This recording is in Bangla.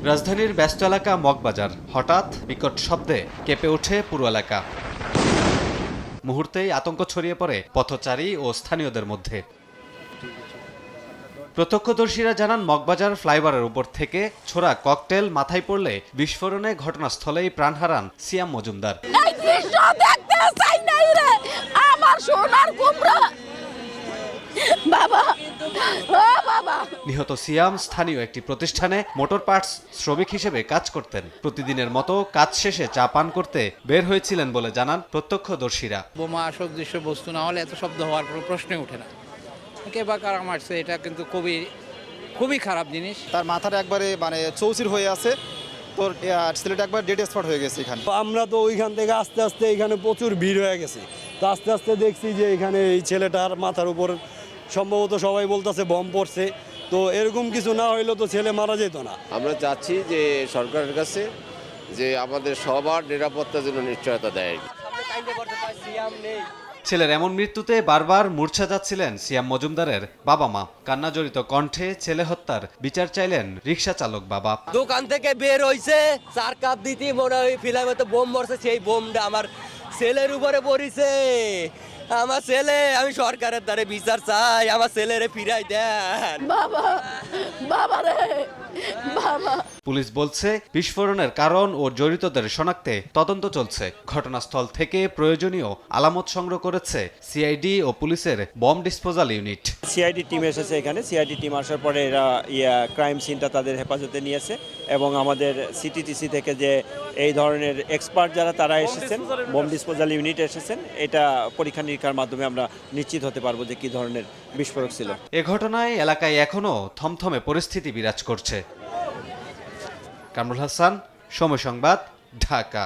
রাজধানীর ব্যস্ত এলাকা মগবাজার, হঠাৎ বিকট শব্দে কেঁপে ওঠে পুরো এলাকা। মুহূর্তেই আতঙ্ক ছড়িয়ে পড়ে পথচারী ও স্থানীয়দের মধ্যে। প্রত্যক্ষদর্শীরা জানান, মগবাজার ফ্লাইওভারের উপর থেকে ছোড়া ককটেল মাথায় পড়লে বিস্ফোরণে ঘটনাস্থলেই প্রাণ হারান সিয়াম মজুমদার। নিহত সিয়াম স্থানীয় একটি প্রতিষ্ঠানে মোটর পার্টস শ্রমিক হিসেবে কাজ করতেন। প্রতিদিনের মতো কাজ শেষে চা পান করতে বের হয়েছিলেন বলে জানান প্রত্যক্ষদর্শীরা। বোমা সদৃশ্য বস্তু না হলে এত শব্দ হওয়ার কোনো প্রশ্নই ওঠে না। কে বা কারা মারছে, এটা কিন্তু খুবই খারাপ জিনিস। তার মাথাটা একবারে চৌচির হয়ে আছে, তোর ছেলেটা একবার ডেড স্পট হয়ে গেছে এখানে। আমরা তো ওইখান থেকে আস্তে আস্তে এখানে প্রচুর ভিড় হয়ে গেছে। তো আস্তে আস্তে দেখছি যে এখানে এই ছেলেটার মাথার উপর সম্ভবত সবাই বলতেছে বম পড়ছে। তো এরকম কিছু না হইলে তো ছেলে মারা যেত না। আমরা চাচ্ছি যে সরকারের কাছে যে আমাদের সবার নিরাপত্তার জন্য নিশ্চয়তা দেয়। ছেলের এমন মৃত্যুতে বারবার মূর্ছা যাচ্ছিলেন সিয়াম মজুমদারের বাবা মা। কান্নাজড়িত কণ্ঠে ছেলে হত্যার বিচার চাইলেন রিকশা চালক বাবা। দোকান থেকে বের হইছে, 4 কাপ দিতে মনে হয় ফিলামে তো বোম মারছে, সেই বোমটা আমার ছেলের উপরে পড়িছে। আমার ছেলে, আমি সরকারের দ্বারে বিচার চাই, আমার ছেলেরে ফিরাই দেন। পুলিশ বলছে, বিস্ফোরণের কারণ ও জড়িতদের শনাক্তে তদন্ত চলছে। ঘটনাস্থল থেকে প্রয়োজনীয় আলামত সংগ্রহ করেছে সিআইডি ও পুলিশের bomb disposal unit. CID team এসেছে এখানে। সিআইডি টিম আসার পরে এরা ক্রাইম সিনটা তাদের হেফাজতে নিয়েছে এবং আমাদের সিটিটিসি থেকে যে এই ধরনের এক্সপার্ট যারা তারা এসেছেন, বম ডিসপোজাল ইউনিট এসেছেন, এটা পরীক্ষা নিরীক্ষার মাধ্যমে আমরা নিশ্চিত হতে পারবো যে কি ধরনের বিস্ফোরক ছিল। এ ঘটনায় এলাকায় এখনও থমথমে পরিস্থিতি বিরাজ করছে। কামরুল হাসান, সময় সংবাদ, ঢাকা।